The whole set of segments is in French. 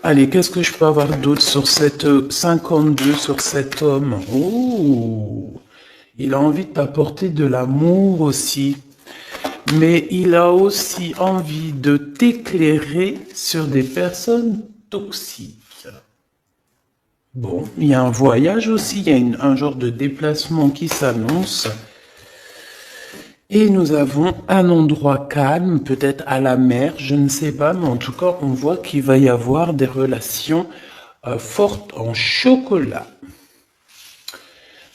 Allez, qu'est-ce que je peux avoir d'autre sur cette 52 sur cet homme? Oh, il a envie de t'apporter de l'amour aussi. Mais il a aussi envie de t'éclairer sur des personnes toxiques. Bon, il y a un voyage aussi, il y a un genre de déplacement qui s'annonce. Et nous avons un endroit calme, peut-être à la mer, je ne sais pas, mais en tout cas, on voit qu'il va y avoir des relations fortes en chocolat.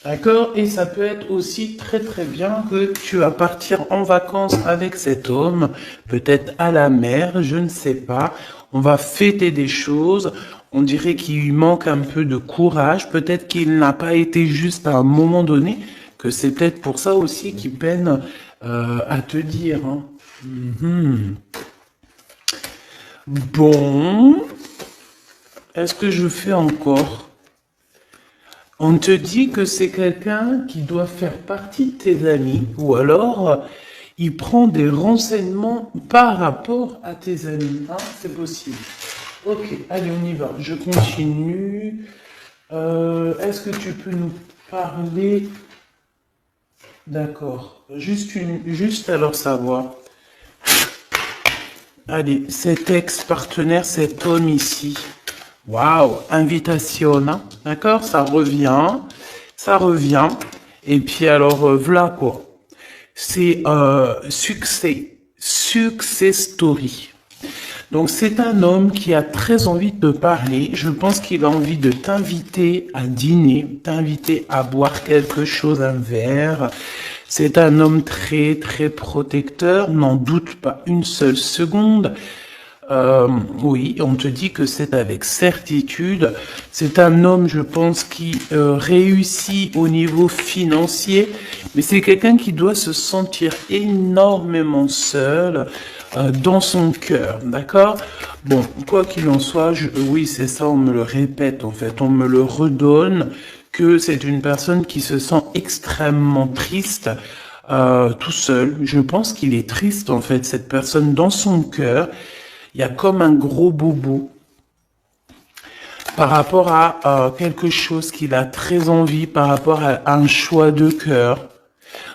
D'accord? Et ça peut être aussi très très bien que tu vas partir en vacances avec cet homme, peut-être à la mer, je ne sais pas. On va fêter des choses. On dirait qu'il lui manque un peu de courage. Peut-être qu'il n'a pas été juste à un moment donné, que c'est peut-être pour ça aussi qu'il peine à te dire. Hein. Mhm. Bon, est-ce que je fais encore? On te dit que c'est quelqu'un qui doit faire partie de tes amis, ou alors il prend des renseignements par rapport à tes amis. Hein, c'est possible. Ok, allez, on y va. Je continue. Est-ce que tu peux nous parler? D'accord. Juste alors savoir. Allez, cet ex-partenaire, cet homme ici. Waouh, invitation, hein. D'accord, ça revient, ça revient. Et puis alors, voilà quoi. C'est success story. Donc c'est un homme qui a très envie de te parler. Je pense qu'il a envie de t'inviter à dîner, t'inviter à boire quelque chose, un verre. C'est un homme très très protecteur, n'en doute pas une seule seconde. Oui, on te dit que c'est avec certitude. C'est un homme, je pense, qui réussit au niveau financier, mais c'est quelqu'un qui doit se sentir énormément seul dans son cœur, d'accord? Bon, quoi qu'il en soit, oui, c'est ça, on me le répète, en fait, on me le redonne, que c'est une personne qui se sent extrêmement triste, tout seul. Je pense qu'il est triste, en fait, cette personne dans son cœur. Il y a comme un gros bobo par rapport à quelque chose qu'il a très envie, par rapport à un choix de cœur.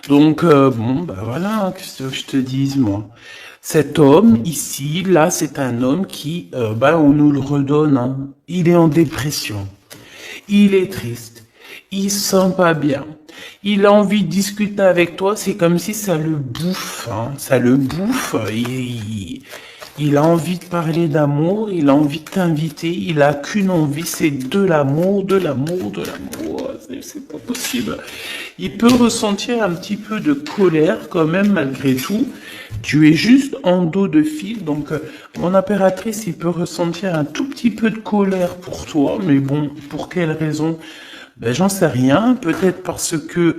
Donc, bon, bah voilà, qu'est-ce que je te dise, moi. Cet homme, ici, là, c'est un homme qui, bah, on nous le redonne, hein. Il est en dépression. Il est triste. Il se sent pas bien. Il a envie de discuter avec toi. C'est comme si ça le bouffe, hein. Ça le bouffe. Il a envie de parler d'amour. Il a envie de t'inviter. Il a qu'une envie, c'est de l'amour, de l'amour, de l'amour. C'est pas possible. Il peut ressentir un petit peu de colère quand même malgré tout. Tu es juste en dos de fil, donc mon impératrice, il peut ressentir un tout petit peu de colère pour toi, mais bon, pour quelle raison? Ben, j'en sais rien, peut-être parce que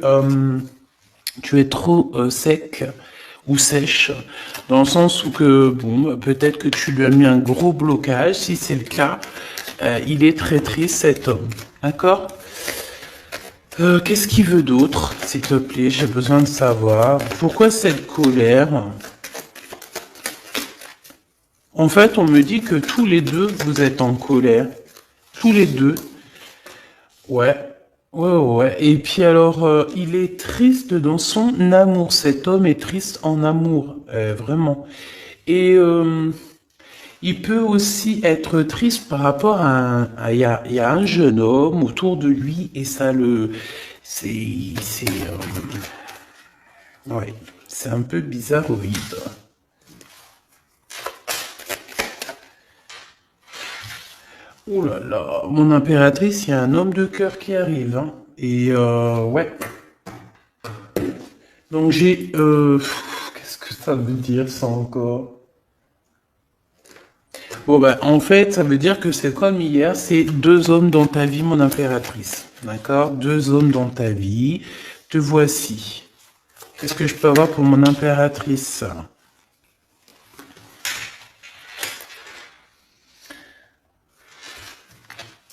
tu es trop sec ou sèche, dans le sens où que, bon, peut-être que tu lui as mis un gros blocage, si c'est le cas, il est très triste cet homme, d'accord? Qu'est-ce qu'il veut d'autre, s'il te plaît? J'ai besoin de savoir. Pourquoi cette colère? En fait, on me dit que tous les deux, vous êtes en colère. Tous les deux. Ouais. Ouais. Et puis alors, il est triste dans son amour. Cet homme est triste en amour. Vraiment. Et il peut aussi être triste par rapport il y a un jeune homme autour de lui et ça le, ouais, c'est un peu bizarroïde. Oh là là, mon impératrice, il y a un homme de cœur qui arrive, hein. Et ouais. Donc j'ai, qu'est-ce que ça veut dire ça encore? Bon ben, en fait, ça veut dire que c'est comme hier, c'est deux hommes dans ta vie, mon impératrice. D'accord? Deux hommes dans ta vie. Te voici. Qu'est-ce que je peux avoir pour mon impératrice?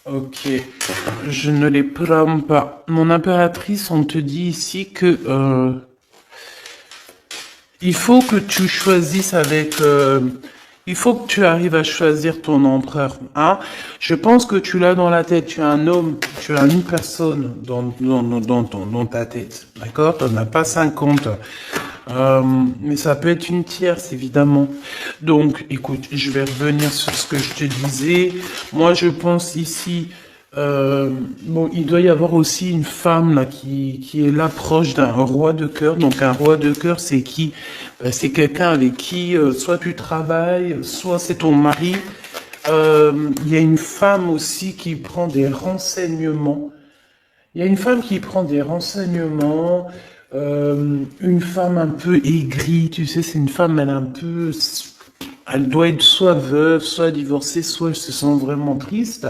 Ok, je ne les prends pas. Mon impératrice, on te dit ici que il faut que tu choisisses avec Il faut que tu arrives à choisir ton empereur, hein. Je pense que tu l'as dans la tête. Tu as un homme, tu as une personne dans ta tête, d'accord? Tu n'en as pas 50. Mais ça peut être une tierce, évidemment. Donc, écoute, je vais revenir sur ce que je te disais. Moi, je pense ici, bon, il doit y avoir aussi une femme là qui est là proche d'un roi de cœur. Donc, un roi de cœur, c'est qui? C'est quelqu'un avec qui soit tu travailles, soit c'est ton mari. Il y a une femme aussi qui prend des renseignements. Il y a une femme qui prend des renseignements, une femme un peu aigrie, tu sais, c'est une femme, elle est un peu, elle doit être soit veuve, soit divorcée, soit elle se sent vraiment triste.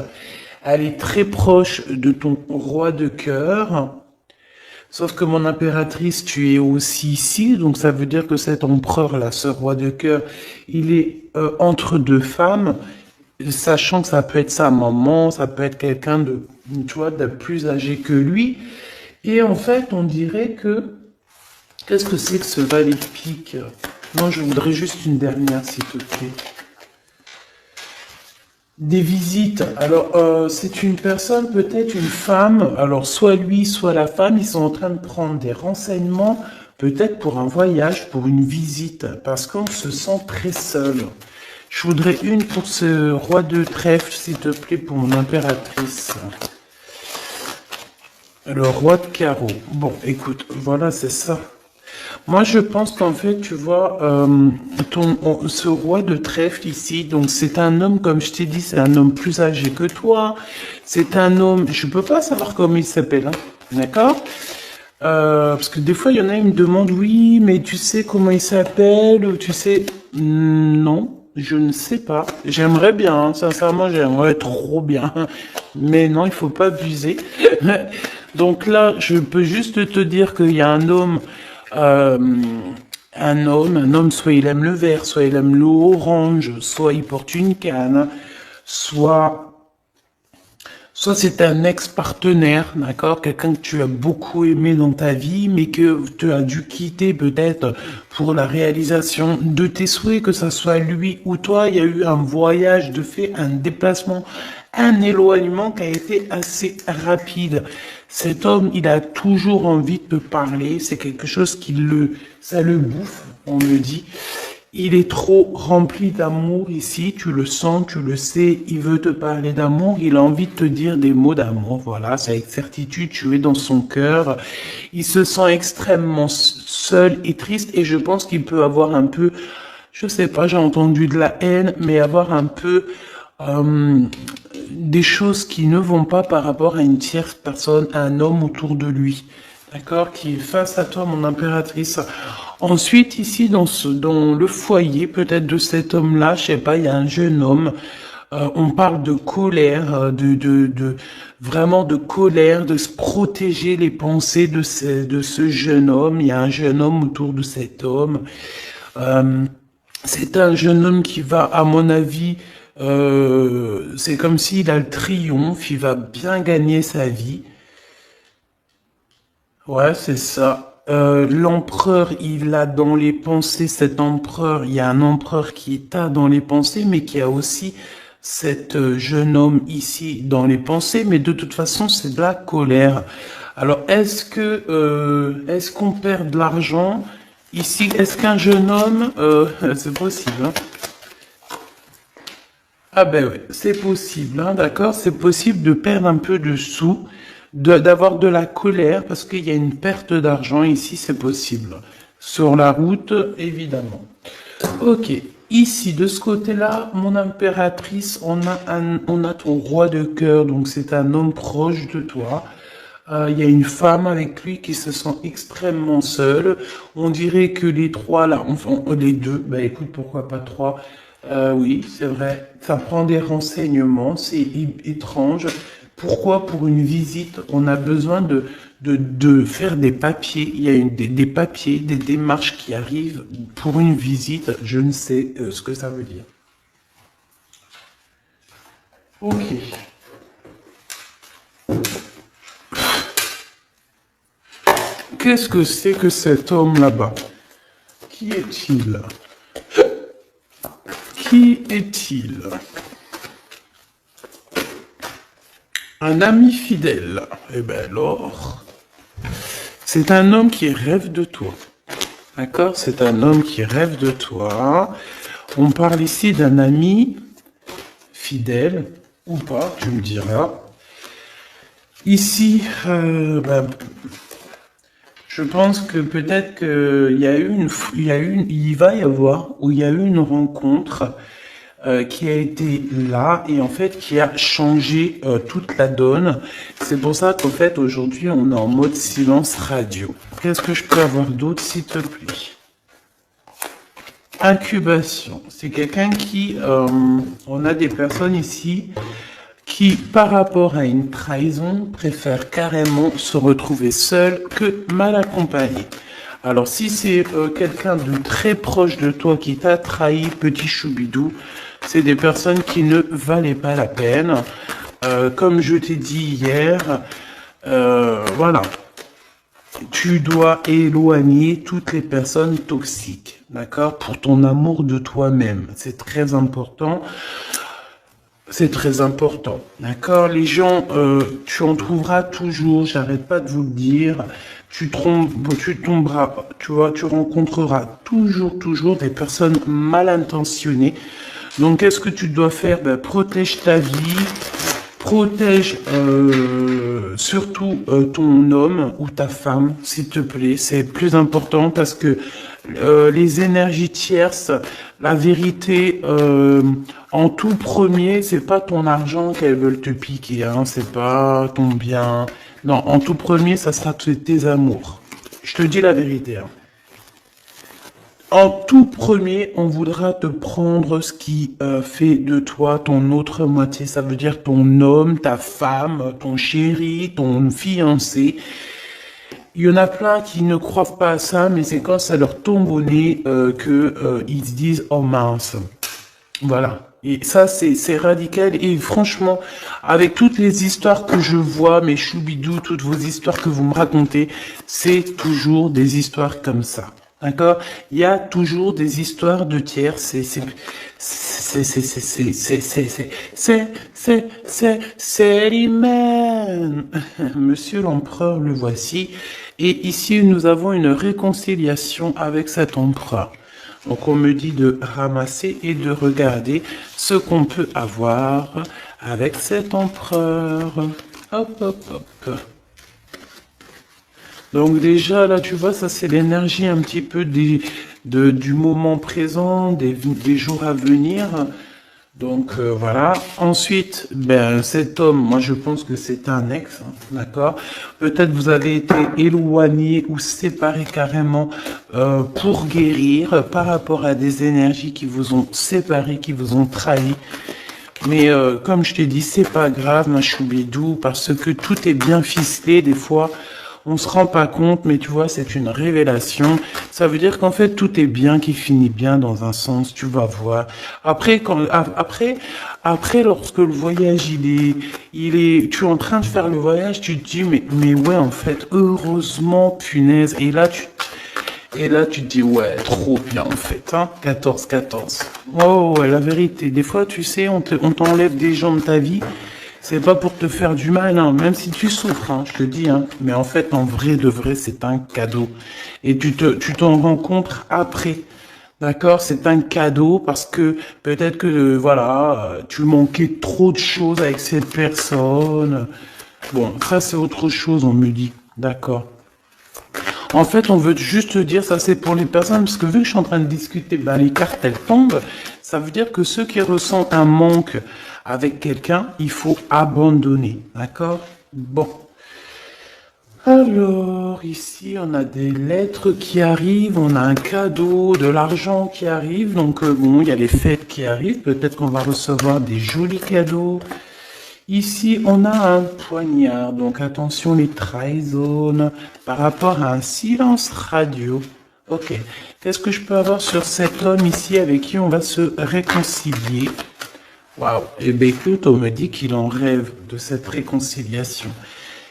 Elle est très proche de ton roi de cœur. Sauf que mon impératrice, tu es aussi ici, donc ça veut dire que cet empereur-là, ce roi de cœur, il est entre deux femmes, sachant que ça peut être sa maman, ça peut être quelqu'un de, tu vois, de plus âgé que lui. Et en fait, on dirait que, qu'est-ce que c'est que ce valet de pique? Non, je voudrais juste une dernière, s'il te plaît. Des visites. Alors, c'est une personne, peut-être une femme. Alors, soit lui, soit la femme, ils sont en train de prendre des renseignements, peut-être pour un voyage, pour une visite, parce qu'on se sent très seul. Je voudrais une pour ce roi de trèfle, s'il te plaît, pour mon impératrice. Le roi de carreau. Bon, écoute, voilà, c'est ça. Moi, je pense qu'en fait, tu vois, ce roi de trèfle ici, donc c'est un homme, comme je t'ai dit, c'est un homme plus âgé que toi. C'est un homme, je peux pas savoir comment il s'appelle, hein, d'accord? Parce que des fois, il y en a, ils me demandent, oui, mais tu sais comment il s'appelle, ou tu sais, non, je ne sais pas. J'aimerais bien, hein, sincèrement, j'aimerais trop bien, mais non, il faut pas abuser. Donc là, je peux juste te dire qu'il y a euh, un homme, soit il aime le vert, soit il aime l'orange, soit il porte une canne, soit c'est un ex-partenaire, d'accord? Quelqu'un que tu as beaucoup aimé dans ta vie, mais que tu as dû quitter peut-être pour la réalisation de tes souhaits, que ça soit lui ou toi. Il y a eu un voyage de fait, un déplacement, un éloignement qui a été assez rapide. Cet homme, il a toujours envie de te parler. C'est quelque chose ça le bouffe, on me dit. Il est trop rempli d'amour ici, tu le sens, tu le sais, il veut te parler d'amour, il a envie de te dire des mots d'amour, voilà, c'est avec certitude, tu es dans son cœur. Il se sent extrêmement seul et triste et je pense qu'il peut avoir un peu, je sais pas, j'ai entendu de la haine, mais avoir un peu euh, des choses qui ne vont pas par rapport à une tierce personne, à un homme autour de lui. D'accord, qui est face à toi, mon impératrice. Ensuite, ici, dans le foyer, peut-être de cet homme-là, je sais pas, il y a un jeune homme. On parle de colère, vraiment de colère, de se protéger les pensées de ce jeune homme. Il y a un jeune homme autour de cet homme. Euh, c'est un jeune homme qui va, à mon avis, c'est comme s'il a le triomphe, il va bien gagner sa vie. Ouais, c'est ça. L'empereur, il a dans les pensées, cet empereur, il y a un empereur qui est dans les pensées, mais qui a aussi cet jeune homme ici dans les pensées, mais de toute façon, c'est de la colère. Alors, est-ce qu'on perd de l'argent ici? Est-ce qu'un jeune homme, c'est possible, hein? Ah ben ouais, c'est possible, hein, d'accord? C'est possible de perdre un peu de sous, d'avoir de la colère, parce qu'il y a une perte d'argent ici, c'est possible. Sur la route, évidemment. Ok, ici, de ce côté-là, mon impératrice, on a ton roi de cœur, donc c'est un homme proche de toi. Il y a une femme avec lui qui se sent extrêmement seule. On dirait que les trois là, enfin les deux, bah écoute, pourquoi pas trois? Oui, c'est vrai. Ça prend des renseignements, c'est étrange. Pourquoi pour une visite, on a besoin de faire des papiers? Il y a des papiers, des démarches qui arrivent pour une visite. Je ne sais ce que ça veut dire. Ok. Qu'est-ce que c'est que cet homme là-bas? Qui est-il? Qui est-il? Un ami fidèle. Eh ben alors, c'est un homme qui rêve de toi. D'accord? C'est un homme qui rêve de toi. On parle ici d'un ami fidèle ou pas, tu me diras. Ici, je pense que peut-être qu'il y a il va y avoir, ou il y a eu une rencontre qui a été là et en fait qui a changé toute la donne. C'est pour ça qu'en fait aujourd'hui on est en mode silence radio. Qu'est-ce que je peux avoir d'autre s'il te plaît? Incubation. C'est quelqu'un qui, on a des personnes ici qui, par rapport à une trahison, préfèrent carrément se retrouver seul que mal accompagné. Alors si c'est quelqu'un de très proche de toi qui t'a trahi, petit choubidou, c'est des personnes qui ne valaient pas la peine. Comme je t'ai dit hier, voilà. Tu dois éloigner toutes les personnes toxiques, d'accord? Pour ton amour de toi-même. C'est très important. C'est très important, d'accord? Les gens, tu en trouveras toujours, j'arrête pas de vous le dire. Tu tomberas, tu vois, tu rencontreras toujours des personnes mal intentionnées. Donc, qu'est-ce que tu dois faire? Ben, protège ta vie, protège surtout ton homme ou ta femme, s'il te plaît. C'est le plus important parce que les énergies tierces, la vérité, en tout premier, c'est pas ton argent qu'elles veulent te piquer, hein, c'est pas ton bien. Non, en tout premier, ça sera tes amours. Je te dis la vérité, hein. En tout premier, on voudra te prendre ce qui fait de toi ton autre moitié. Ça veut dire ton homme, ta femme, ton chéri, ton fiancé. Il y en a plein qui ne croient pas à ça, mais c'est quand ça leur tombe au nez ils se disent « Oh mince !» Voilà. Et ça, c'est radical. Et franchement, avec toutes les histoires que je vois, mes choubidous, toutes vos histoires que vous me racontez, c'est toujours des histoires comme ça. D'accord? Il y a toujours des histoires de tiers. C'est l'hymen. Monsieur l'empereur, le voici. Et ici, nous avons une réconciliation avec cet empereur. Donc, on me dit de ramasser et de regarder ce qu'on peut avoir avec cet empereur. Hop, hop, hop. Donc déjà, là, tu vois, ça c'est l'énergie un petit peu du moment présent, des jours à venir. Donc voilà. Ensuite, ben cet homme, moi je pense que c'est un ex, hein, d'accord. Peut-être vous avez été éloigné ou séparé carrément pour guérir par rapport à des énergies qui vous ont séparé, qui vous ont trahi. Mais comme je t'ai dit, c'est pas grave, ma choubidou, parce que tout est bien ficelé. Des fois, on se rend pas compte, mais tu vois, c'est une révélation. Ça veut dire qu'en fait, tout est bien, qui finit bien dans un sens, tu vas voir. Après, lorsque le voyage, tu es en train de faire le voyage, tu te dis, mais ouais, en fait, heureusement, punaise. Et là, tu te dis, ouais, trop bien, en fait, hein. 14-14. Oh, ouais, la vérité. Des fois, tu sais, on t'enlève des gens de ta vie. C'est pas pour te faire du mal, hein, même si tu souffres, hein, je te dis, hein. Mais en fait, en vrai de vrai, c'est un cadeau. Et tu t'en rends compte après. D'accord? C'est un cadeau parce que peut-être que, voilà, tu manquais trop de choses avec cette personne. Bon, ça, c'est autre chose, on me dit. D'accord. En fait, on veut juste te dire, ça c'est pour les personnes, parce que vu que je suis en train de discuter, ben, les cartes, elles tombent. Ça veut dire que ceux qui ressentent un manque avec quelqu'un, il faut abandonner. D'accord? Bon. Alors, ici, on a des lettres qui arrivent, on a un cadeau, de l'argent qui arrive. Donc, bon, il y a les fêtes qui arrivent. Peut-être qu'on va recevoir des jolis cadeaux. Ici, on a un poignard. Donc, attention, les trahisons par rapport à un silence radio. Ok. Qu'est-ce que je peux avoir sur cet homme ici avec qui on va se réconcilier? Waouh. Eh bien, écoute, on me dit qu'il en rêve de cette réconciliation.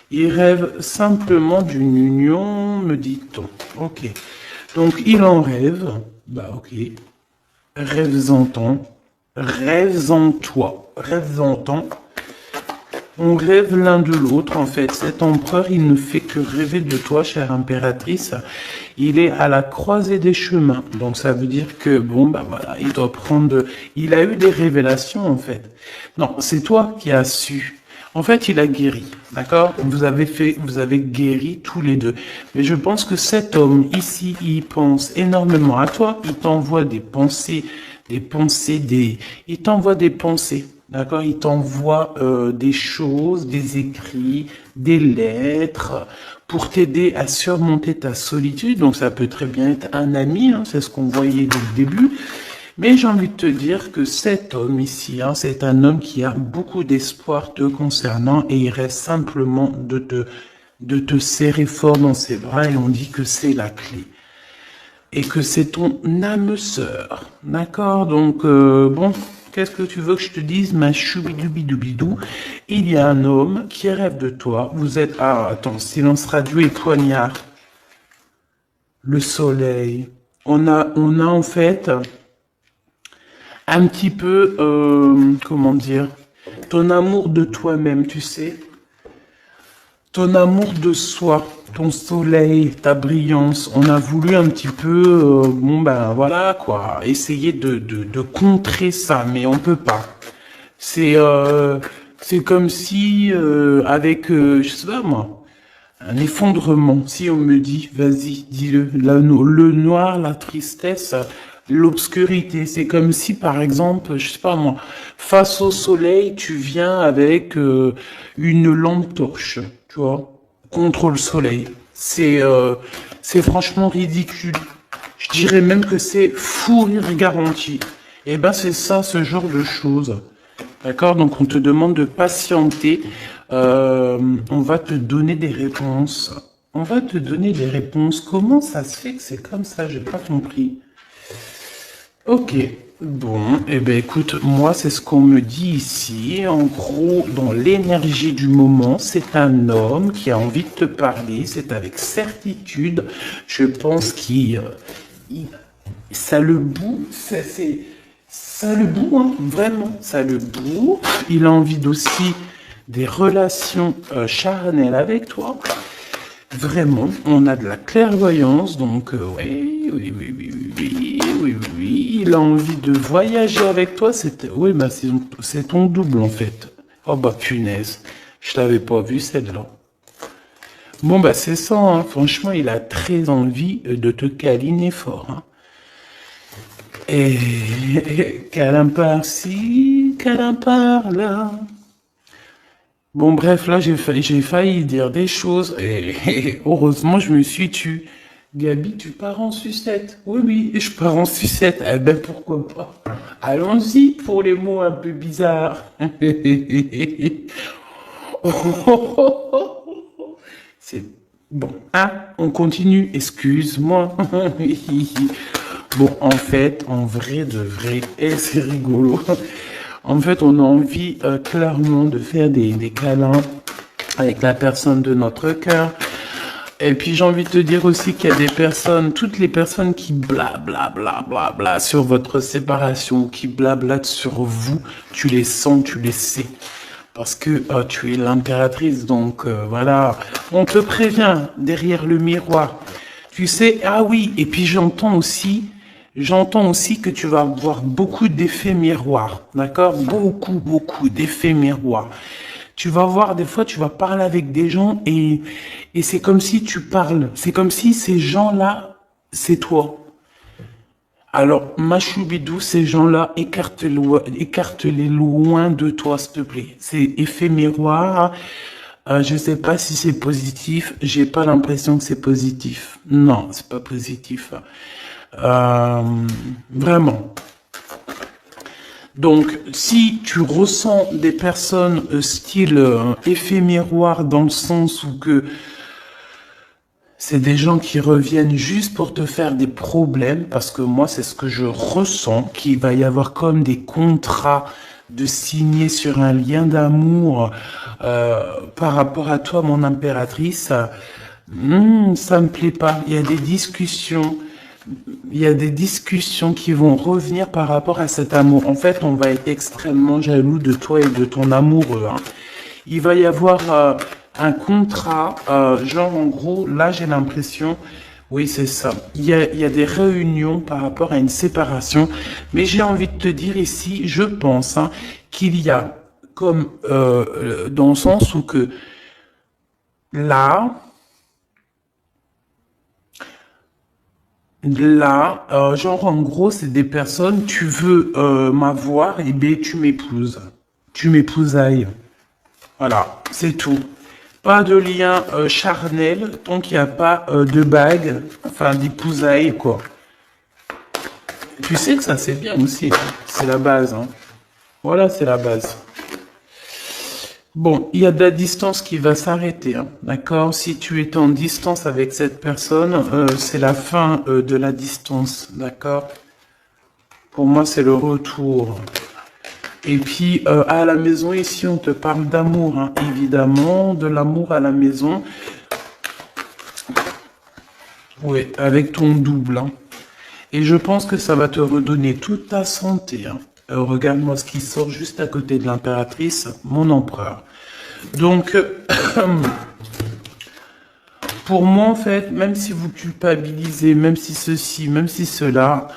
Il rêve simplement d'une union, me dit-on. Ok. Donc, il en rêve. Bah, ok. Rêves-en-t-on. rêves en toi, rêves en temps. On rêve l'un de l'autre, en fait. Cet empereur, il ne fait que rêver de toi, chère impératrice. Il est à la croisée des chemins. Donc, ça veut dire que, bon, bah voilà, il doit prendre... Il a eu des révélations, en fait. Non, c'est toi qui as su. En fait, il a guéri, d'accord? Vous avez guéri tous les deux. Mais je pense que cet homme, ici, il pense énormément à toi. Il t'envoie des pensées, il t'envoie des pensées. D'accord, il t'envoie des choses, des écrits, des lettres pour t'aider à surmonter ta solitude. Donc ça peut très bien être un ami, hein, c'est ce qu'on voyait dès le début. Mais j'ai envie de te dire que cet homme ici, hein, c'est un homme qui a beaucoup d'espoir te concernant et il reste simplement de te serrer fort dans ses bras et on dit que c'est la clé. Et que c'est ton âme sœur. D'accord? Donc, bon, qu'est-ce que tu veux que je te dise, ma choubidoubidou? Il y a un homme qui rêve de toi. Vous êtes... Ah, attends, silence radio et poignard. Le soleil. On a en fait un petit peu, comment dire, ton amour de toi-même, tu sais. Ton amour de soi, ton soleil, ta brillance, on a voulu un petit peu, bon ben voilà quoi, essayer de contrer ça, mais on peut pas. C'est comme si avec, je sais pas moi, un effondrement. Si on me dit, vas-y, dis-le, le noir, la tristesse, l'obscurité. C'est comme si, par exemple, je sais pas moi, face au soleil, tu viens avec une lampe torche, tu vois, contre le soleil. C'est franchement ridicule. Je dirais même que c'est fou rire garanti. Et ben c'est ça, ce genre de choses. D'accord? Donc on te demande de patienter. On va te donner des réponses. On va te donner des réponses. Comment ça se fait que c'est comme ça? J'ai pas compris. Ok. Bon, eh ben écoute, moi c'est ce qu'on me dit ici. En gros, dans l'énergie du moment, c'est un homme qui a envie de te parler. C'est avec certitude. Je pense ça le bout. Ça le bout, hein, vraiment, ça le bout. Il a envie aussi des relations charnelles avec toi. Vraiment, on a de la clairvoyance, donc oui. Il a envie de voyager avec toi. Oui, bah c'est ton double en fait. Oh bah punaise, je t'avais pas vu celle-là. Bon bah c'est ça, hein. Franchement, il a très envie de te câliner fort. Hein. Et câlin par-ci, câlin par-là. Bon, bref, là, j'ai failli dire des choses et heureusement, je me suis tue. Gabi, tu pars en sucette? Oui, je pars en sucette. Eh ben, pourquoi pas? Allons-y pour les mots un peu bizarres. C'est bon. Ah, on continue. Excuse-moi. Bon, en fait, en vrai de vrai, et c'est rigolo. En fait, on a envie clairement de faire des câlins avec la personne de notre cœur. Et puis j'ai envie de te dire aussi qu'il y a des personnes, toutes les personnes qui bla sur votre séparation, qui blablatent sur vous, tu les sens, tu les sais. Parce que tu es l'impératrice, donc voilà, on te prévient derrière le miroir. Tu sais, ah oui, et puis j'entends aussi que tu vas avoir beaucoup d'effets miroirs, d'accord? Beaucoup d'effets miroirs. Tu vas voir, des fois, tu vas parler avec des gens et c'est comme si tu parles. C'est comme si ces gens-là, c'est toi. Alors, ma choubidou, ces gens-là, écarte-les loin de toi, s'il te plaît. C'est effet miroir. Je sais pas si c'est positif. J'ai pas l'impression que c'est positif. Non, c'est pas positif. Vraiment. Donc, si tu ressens des personnes style effet miroir dans le sens où que c'est des gens qui reviennent juste pour te faire des problèmes, parce que moi, c'est ce que je ressens, qu'il va y avoir comme des contrats de signer sur un lien d'amour par rapport à toi, mon impératrice. Ça me plaît pas. Il y a des discussions. il y a des discussions qui vont revenir par rapport à cet amour. En fait, on va être extrêmement jaloux de toi et de ton amoureux, hein. Il va y avoir un contrat, genre en gros, là j'ai l'impression, oui c'est ça, il y a des réunions par rapport à une séparation, mais j'ai envie de te dire ici, je pense, hein, qu'il y a comme, dans le sens où que là, genre en gros, c'est des personnes, tu veux m'avoir, et bien tu m'épouses. Tu m'épousailles. Voilà, c'est tout. Pas de lien charnel tant qu'il n'y a pas de bague, enfin d'épousailles, quoi. Tu sais que ça c'est bien aussi, hein. C'est la base, hein. Voilà, c'est la base. Bon, il y a de la distance qui va s'arrêter, hein, d'accord? Si tu es en distance avec cette personne, c'est la fin de la distance, d'accord? Pour moi, c'est le retour. Et puis, à la maison, ici, on te parle d'amour, hein, évidemment, de l'amour à la maison. Oui, avec ton double, hein. Et je pense que ça va te redonner toute ta santé, hein. Regarde-moi ce qui sort juste à côté de l'impératrice, mon empereur. Donc, pour moi, en fait, même si vous culpabilisez, même si ceci, même si cela,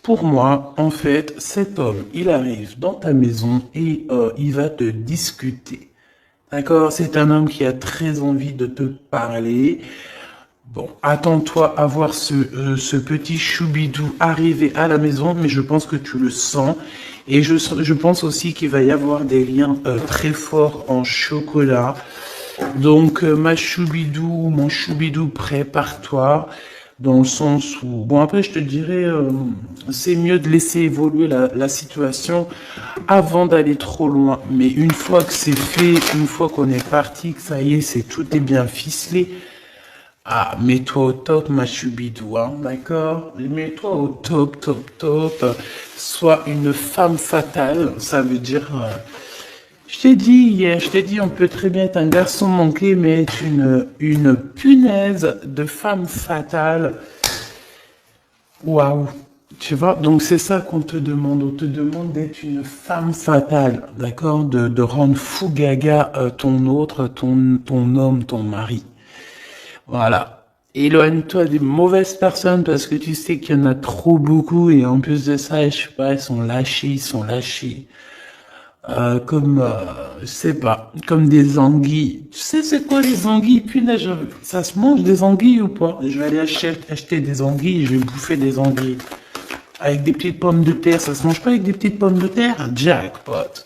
pour moi, en fait, cet homme, il arrive dans ta maison et il va te discuter. D'accord? C'est un homme qui a très envie de te parler. Bon, attends-toi à voir ce petit choubidou arriver à la maison, mais je pense que tu le sens. Et je pense aussi qu'il va y avoir des liens très forts en chocolat. Donc, ma choubidou, mon choubidou, prépare-toi. Dans le sens où... Bon, après, je te dirais, c'est mieux de laisser évoluer la situation avant d'aller trop loin. Mais une fois que c'est fait, une fois qu'on est parti, que ça y est, tout est bien ficelé, ah, mets-toi au top, ma choubidou, hein, d'accord? Mets-toi au top, top, top. Sois une femme fatale, ça veut dire... je t'ai dit hier, je t'ai dit, on peut très bien être un garçon manqué, mais être une punaise de femme fatale. Waouh! Tu vois, donc c'est ça qu'on te demande. On te demande d'être une femme fatale, d'accord? De rendre fou gaga ton autre, ton homme, ton mari. Voilà. Éloigne-toi des mauvaises personnes parce que tu sais qu'il y en a trop beaucoup et en plus de ça, je sais pas, ils sont lâchés. Comme, je sais pas, comme des anguilles. Tu sais c'est quoi les anguilles? Punaise, ça se mange des anguilles ou pas? Je vais aller acheter des anguilles, je vais bouffer des anguilles. Avec des petites pommes de terre, ça se mange pas avec des petites pommes de terre? Jackpot.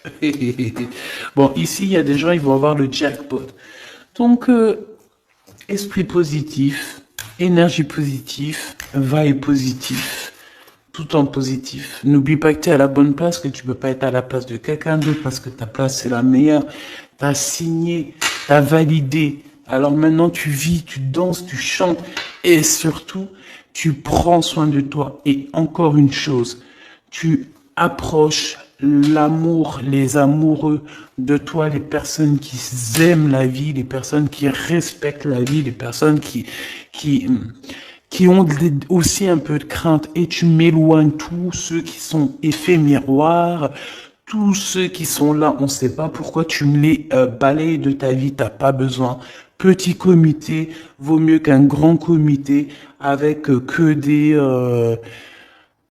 Bon, ici, il y a des gens, ils vont avoir le jackpot. Donc, esprit positif, énergie positive, vibe positif, tout en positif. N'oublie pas que tu es à la bonne place, que tu peux pas être à la place de quelqu'un d'autre parce que ta place c'est la meilleure. Tu as signé, tu as validé. Alors maintenant tu vis, tu danses, tu chantes et surtout tu prends soin de toi. Et encore une chose, tu approches l'amour, les amoureux de toi, les personnes qui aiment la vie, les personnes qui respectent la vie, les personnes qui, qui ont aussi un peu de crainte et tu m'éloignes tous ceux qui sont effets miroirs, tous ceux qui sont là, on sait pas pourquoi tu me les balayes de ta vie, t'as pas besoin. Petit comité vaut mieux qu'un grand comité avec que des